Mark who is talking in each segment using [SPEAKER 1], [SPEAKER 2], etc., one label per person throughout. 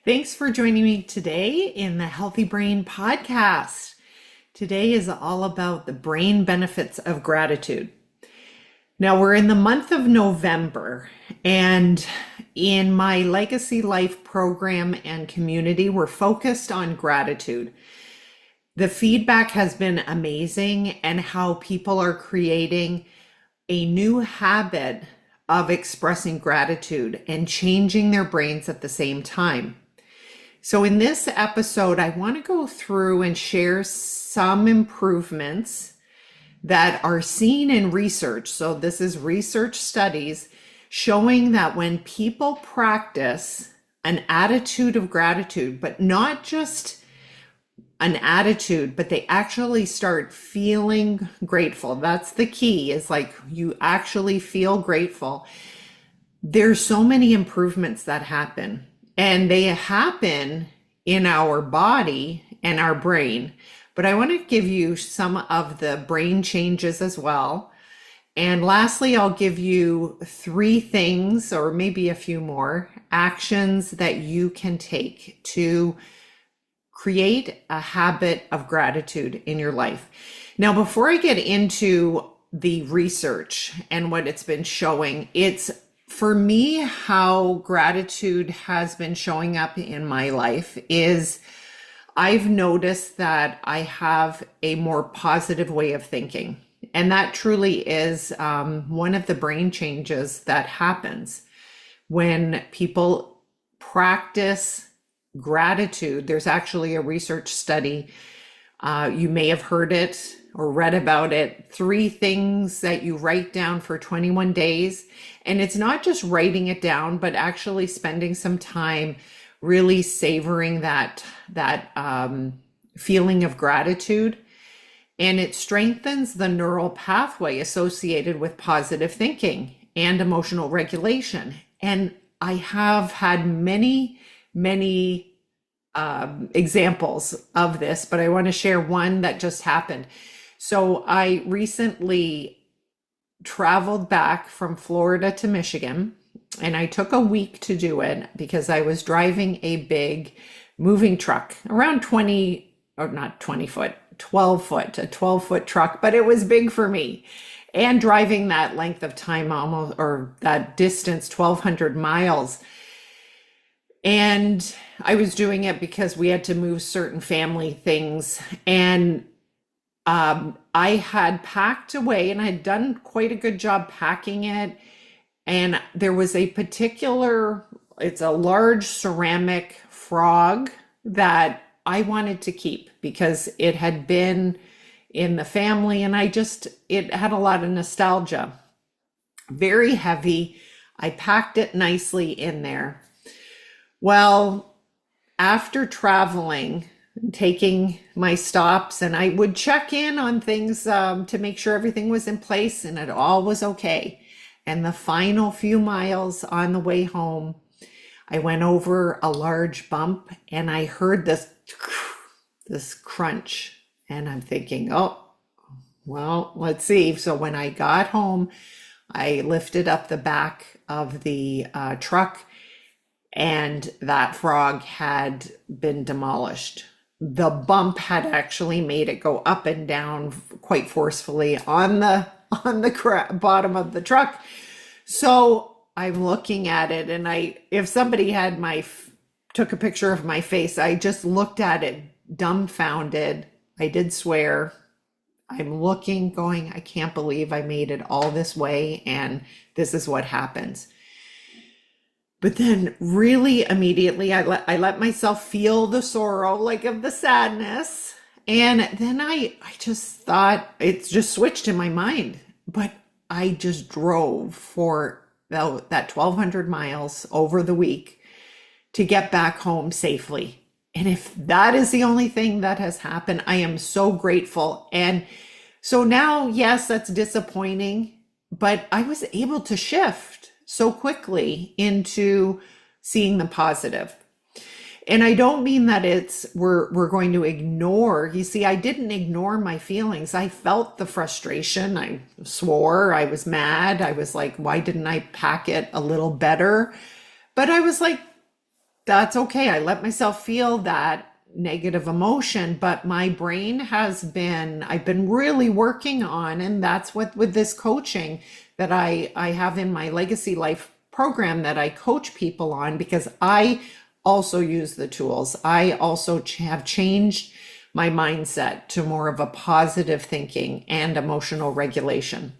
[SPEAKER 1] Thanks for joining me today in the Healthy Brain podcast. Today is all about the brain benefits of gratitude. Now, we're in the month of November, and in my Legacy Life program and community, we're focused on gratitude. The feedback has been amazing, and how people are creating a new habit of expressing gratitude and changing their brains at the same time. So in this episode, I want to go through and share some improvements that are seen in research. So this is research studies showing that when people practice an attitude of gratitude, but not just an attitude, but they actually start feeling grateful. That's the key, is like you actually feel grateful. There's so many improvements that happen. And they happen in our body and our brain. But I want to give you some of the brain changes as well. And lastly, I'll give you 3 things, or maybe a few more, actions that you can take to create a habit of gratitude in your life. Now, before I get into the research and what it's been showing, it's for me, how gratitude has been showing up in my life is I've noticed that I have a more positive way of thinking. And that truly is one of the brain changes that happens when people practice gratitude. There's actually a research study. You may have heard it or read about it. 3 things that you write down for 21 days. And it's not just writing it down, but actually spending some time really savoring that feeling of gratitude. And it strengthens the neural pathway associated with positive thinking and emotional regulation. And I have had many examples of this, but I want to share one that just happened. So I recently traveled back from Florida to Michigan, and I took a week to do it because I was driving a big moving truck, around 20, or not 20 foot, 12 foot, a 12-foot truck, but it was big for me. And driving that length of time, almost, or that distance, 1,200 miles. And I was doing it because we had to move certain family things. And I had packed away, and I had done quite a good job packing it. And there was a particular, it's a large ceramic frog that I wanted to keep because it had been in the family, and it had a lot of nostalgia. Very heavy. I packed it nicely in there. Well, after traveling, taking my stops, and I would check in on things to make sure everything was in place and it all was okay. And the final few miles on the way home, I went over a large bump, and I heard this crunch, and I'm thinking, oh, well, let's see. So when I got home, I lifted up the back of the truck, and that frog had been demolished. The bump had actually made it go up and down quite forcefully on the bottom of the truck. So I'm looking at it, and if somebody had took a picture of my face, I just looked at it dumbfounded. I did swear. I'm looking, going, I can't believe I made it all this way, and this is what happens. But then really immediately I let myself feel the sorrow, like of the sadness. And then I just thought, it just switched in my mind. But I just drove for that 1,200 miles over the week to get back home safely. And if that is the only thing that has happened, I am so grateful. And so now, yes, that's disappointing, but I was able to shift so quickly into seeing the positive. And I don't mean that we're going to ignore. You see, I didn't ignore my feelings. I felt the frustration. I swore. I was mad. I was like, why didn't I pack it a little better? But I was like, That's okay. I let myself feel that negative emotion, but my brain I've been really working on, and that's what with this coaching that I have in my Legacy Life program that I coach people on because I also use the tools. I also have changed my mindset to more of a positive thinking and emotional regulation.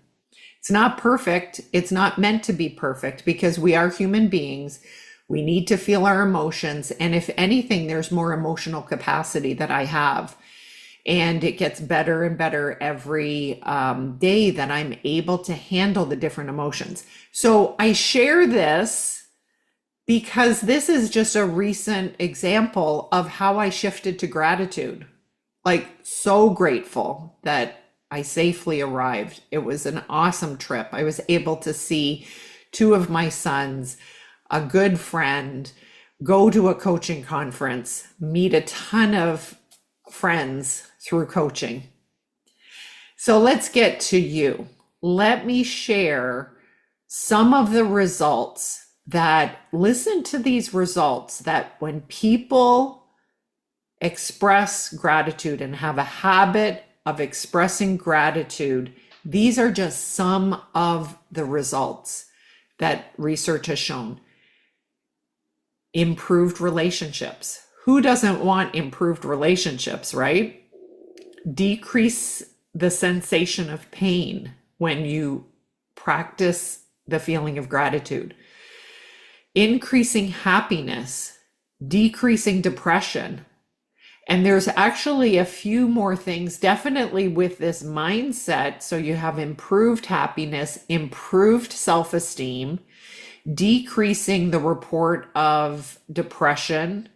[SPEAKER 1] It's not perfect. It's not meant to be perfect because we are human beings. We need to feel our emotions. And if anything, there's more emotional capacity that I have. And it gets better and better every day that I'm able to handle the different emotions. So I share this because this is just a recent example of how I shifted to gratitude. Like, so grateful that I safely arrived. It was an awesome trip. I was able to see two of my sons, a good friend, go to a coaching conference, meet a ton of friends through coaching. So let's get to you. Let me share some of the results that, listen to these results, that when people express gratitude and have a habit of expressing gratitude, these are just some of the results that research has shown. Improved relationships. Who doesn't want improved relationships, right? Decrease the sensation of pain when you practice the feeling of gratitude. Increasing happiness, decreasing depression. And there's actually a few more things, definitely with this mindset. So you have improved happiness, improved self-esteem, decreasing the report of depression,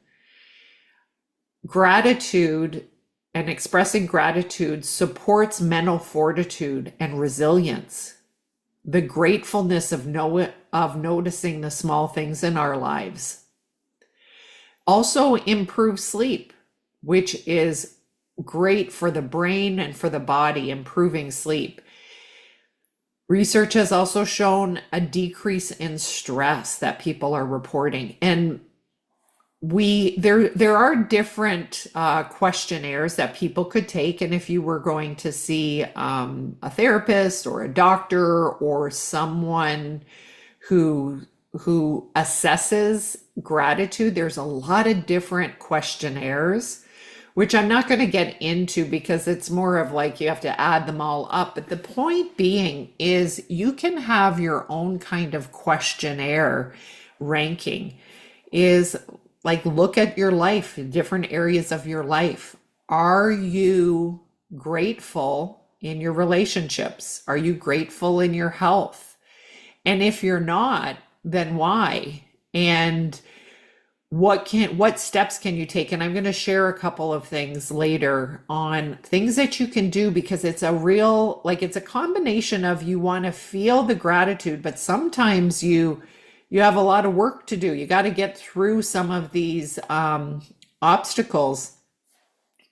[SPEAKER 1] gratitude, and expressing gratitude supports mental fortitude and resilience. The gratefulness of noticing the small things in our lives. Also improves sleep, which is great for the brain and for the body, improving sleep. Research has also shown a decrease in stress that people are reporting. And there are different questionnaires that people could take. And if you were going to see a therapist or a doctor or someone who assesses gratitude, there's a lot of different questionnaires, which I'm not going to get into because it's more of like you have to add them all up. But the point being is you can have your own kind of questionnaire ranking. Is like, look at your life, different areas of your life. Are you grateful in your relationships? Are you grateful in your health? And if you're not, then why? And what steps can you take? And I'm going to share a couple of things later on things that you can do, because it's a real, like, it's a combination of, you want to feel the gratitude, but sometimes you have a lot of work to do. You got to get through some of these obstacles,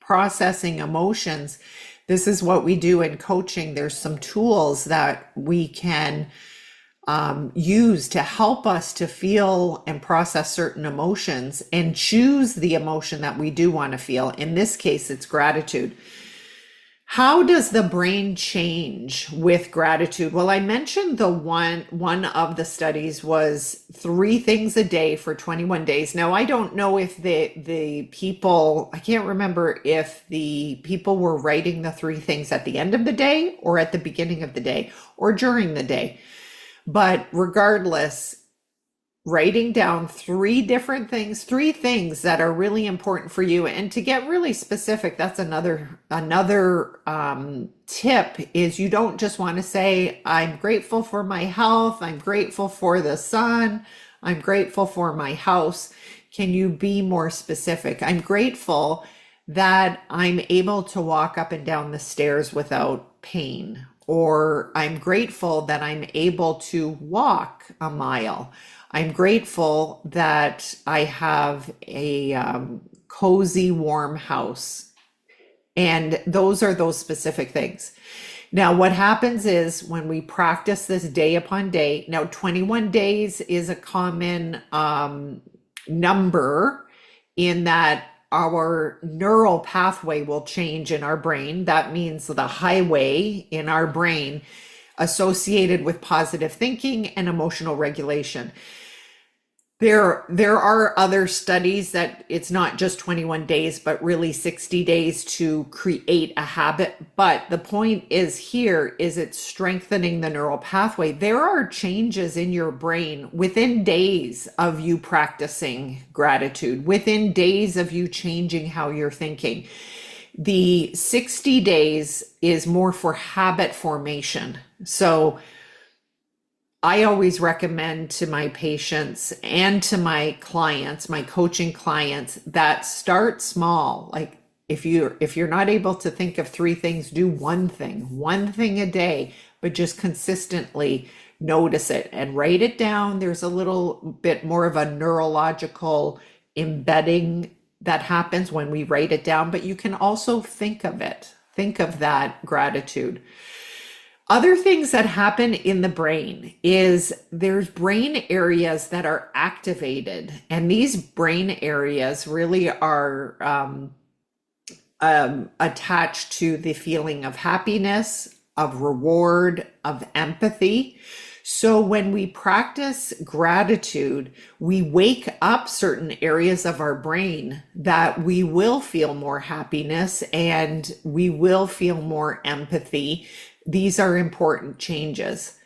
[SPEAKER 1] processing emotions. This is what we do in coaching. There's some tools that we can use to help us to feel and process certain emotions and choose the emotion that we do want to feel. In this case, it's gratitude. How does the brain change with gratitude? Well, I mentioned the one of the studies was 3 things a day for 21 days. Now, I don't know if the people, I can't remember if the people were writing the 3 things at the end of the day or at the beginning of the day or during the day. But regardless, writing down 3 different things, 3 things that are really important for you. And to get really specific, that's another tip, is you don't just want to say, I'm grateful for my health, I'm grateful for the sun, I'm grateful for my house. Can you be more specific? I'm grateful that I'm able to walk up and down the stairs without pain, or I'm grateful that I'm able to walk a mile. I'm grateful that I have a cozy, warm house. And those are those specific things. Now, what happens is when we practice this day upon day, now 21 days is a common number in that our neural pathway will change in our brain. That means the highway in our brain associated with positive thinking and emotional regulation. There are other studies that it's not just 21 days, but really 60 days to create a habit. But the point is here is it's strengthening the neural pathway. There are changes in your brain within days of you practicing gratitude, within days of you changing how you're thinking. The 60 days is more for habit formation. So I always recommend to my patients and to my clients, my coaching clients, that start small. Like if you're not able to think of three things, do one thing a day, but just consistently notice it and write it down. There's a little bit more of a neurological embedding that happens when we write it down, but you can also think of it. Think of that gratitude. Other things that happen in the brain is there's brain areas that are activated, and these brain areas really are attached to the feeling of happiness, of reward, of empathy. So when we practice gratitude, we wake up certain areas of our brain that we will feel more happiness and we will feel more empathy. These are important changes.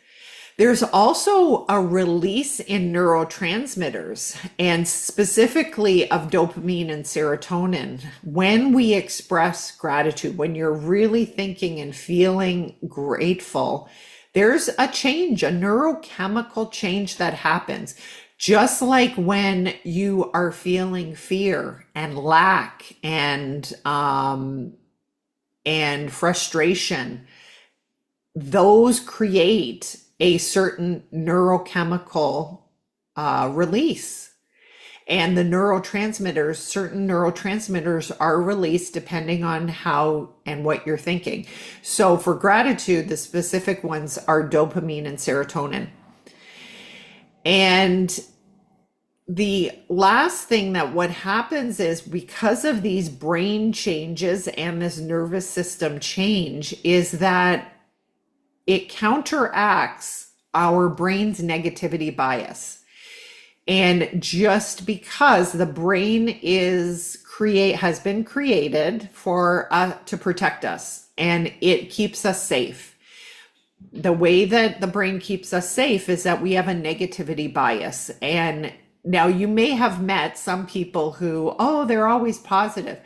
[SPEAKER 1] There's also a release in neurotransmitters, and specifically of dopamine and serotonin. When we express gratitude, when you're really thinking and feeling grateful, there's a change, a neurochemical change that happens. Just like when you are feeling fear and lack and frustration, those create a certain neurochemical release. And the neurotransmitters, certain neurotransmitters are released depending on how and what you're thinking. So for gratitude, the specific ones are dopamine and serotonin. And the last thing that what happens is because of these brain changes and this nervous system change is that it counteracts our brain's negativity bias. And just because the brain has been created for to protect us, and it keeps us safe. The way that the brain keeps us safe is that we have a negativity bias. And now you may have met some people who, oh, they're always positive.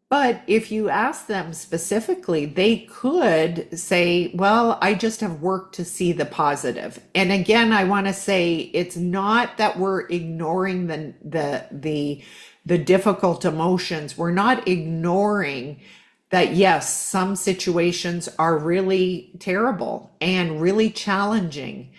[SPEAKER 1] But if you ask them specifically, they could say, well, I just have worked to see the positive. And again, I want to say it's not that we're ignoring the difficult emotions. We're not ignoring that, yes, some situations are really terrible and really challenging.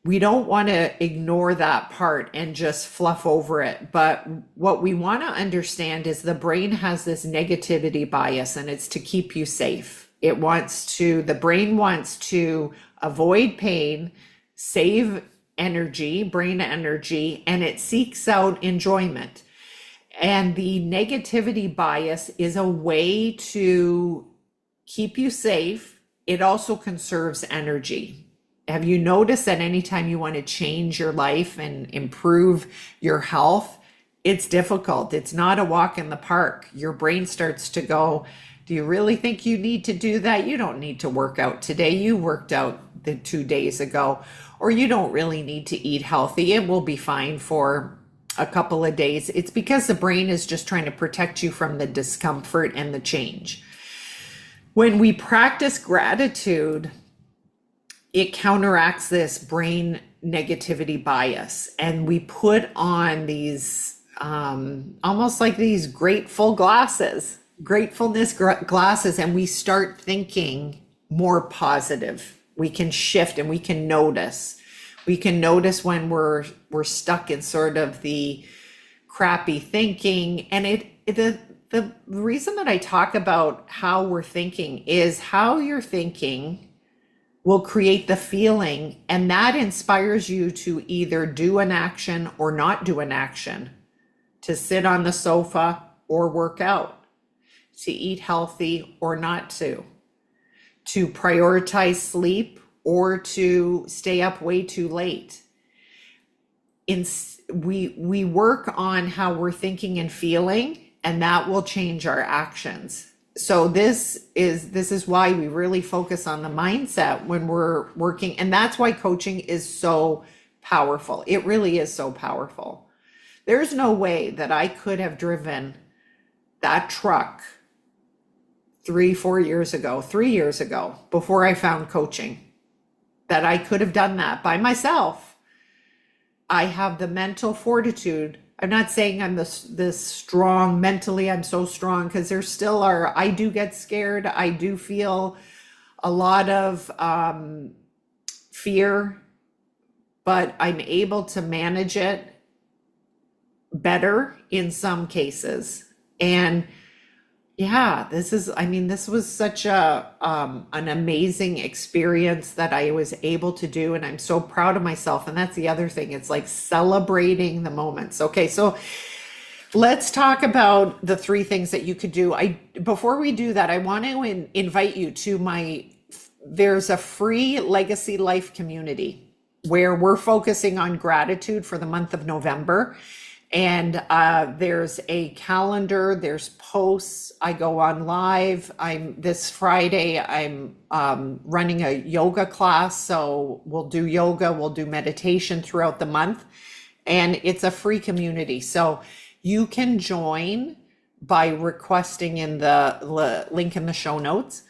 [SPEAKER 1] We don't want to ignore that part and just fluff over it. But what we want to understand is the brain has this negativity bias, and it's to keep you safe. The brain wants to avoid pain, save energy, brain energy, and it seeks out enjoyment. And the negativity bias is a way to keep you safe. It also conserves energy. Have you noticed that anytime you want to change your life and improve your health, it's difficult. It's not a walk in the park. Your brain starts to go, do you really think you need to do that? You don't need to work out today. You worked out the 2 days ago, or you don't really need to eat healthy. It will be fine for a couple of days. It's because the brain is just trying to protect you from the discomfort and the change. When we practice gratitude, it counteracts this brain negativity bias, and we put on these almost like these gratefulness glasses, and we start thinking more positive. We can shift and we can notice. We can notice when we're stuck in sort of the crappy thinking. And the reason that I talk about how we're thinking is how you're thinking will create the feeling, and that inspires you to either do an action or not do an action, to sit on the sofa or work out, to eat healthy or not to prioritize sleep or to stay up way too late. We work on how we're thinking and feeling, and that will change our actions. So this is why we really focus on the mindset when we're working, and that's why coaching is so powerful. It really is so powerful. There's no way that I could have driven that truck 3 years ago, before I found coaching, that I could have done that by myself. I have the mental fortitude. I'm not saying I'm this strong mentally. I'm so strong, because there still are, I do get scared. I do feel a lot of fear, but I'm able to manage it better in some cases. And yeah, this was such an amazing experience that I was able to do, and I'm so proud of myself. And that's the other thing. It's like celebrating the moments. Okay, so let's talk about the 3 things that you could do. Before we do that, I want to invite you to there's a free Legacy Life community where we're focusing on gratitude for the month of November. And there's a calendar, there's posts. I go on live. This Friday, I'm running a yoga class. So we'll do yoga, we'll do meditation throughout the month. And it's a free community. So you can join by requesting in the link in the show notes.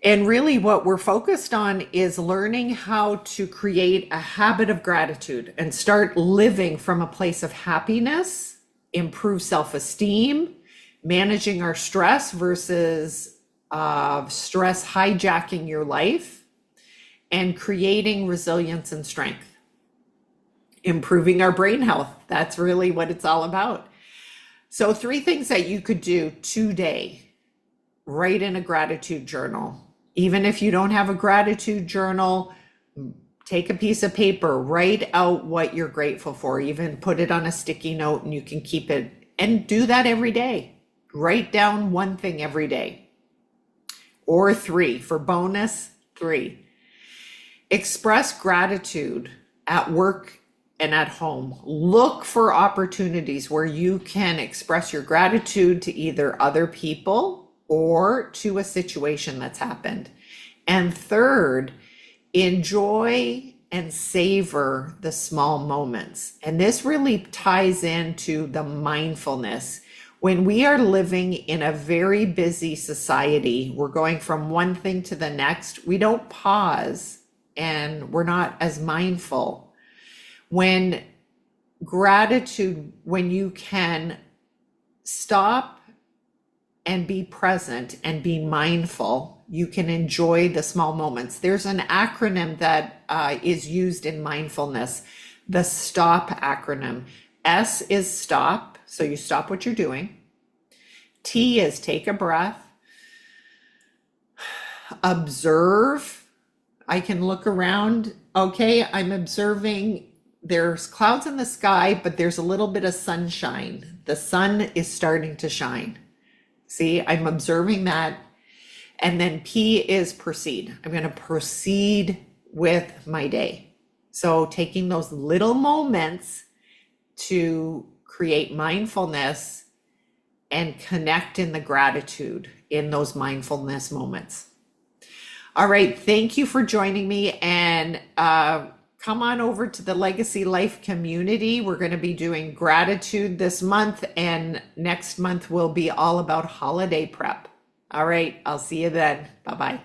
[SPEAKER 1] And really what we're focused on is learning how to create a habit of gratitude and start living from a place of happiness, improve self-esteem, managing our stress versus stress hijacking your life, and creating resilience and strength, improving our brain health. That's really what it's all about. So 3 things that you could do today: write in a gratitude journal. Even if you don't have a gratitude journal, take a piece of paper, write out what you're grateful for, even put it on a sticky note and you can keep it, and do that every day. Write down 1 thing every day, or 3 for bonus 3. Express gratitude at work and at home. Look for opportunities where you can express your gratitude to either other people or to a situation that's happened. And 3rd, enjoy and savor the small moments. And this really ties into the mindfulness. When we are living in a very busy society, we're going from one thing to the next, we don't pause and we're not as mindful. When you can stop and be present and be mindful, you can enjoy the small moments. There's an acronym that is used in mindfulness, the STOP acronym. S is stop, so you stop what you're doing. T is take a breath. Observe. I can look around. Okay, I'm observing. There's clouds in the sky, but there's a little bit of sunshine. The sun is starting to shine. See, I'm observing that. And then P is proceed. I'm going to proceed with my day. So taking those little moments to create mindfulness and connect in the gratitude in those mindfulness moments. All right. Thank you for joining me, and come on over to the Legacy Life community. We're going to be doing gratitude this month, and next month will be all about holiday prep. All right. I'll see you then. Bye-bye.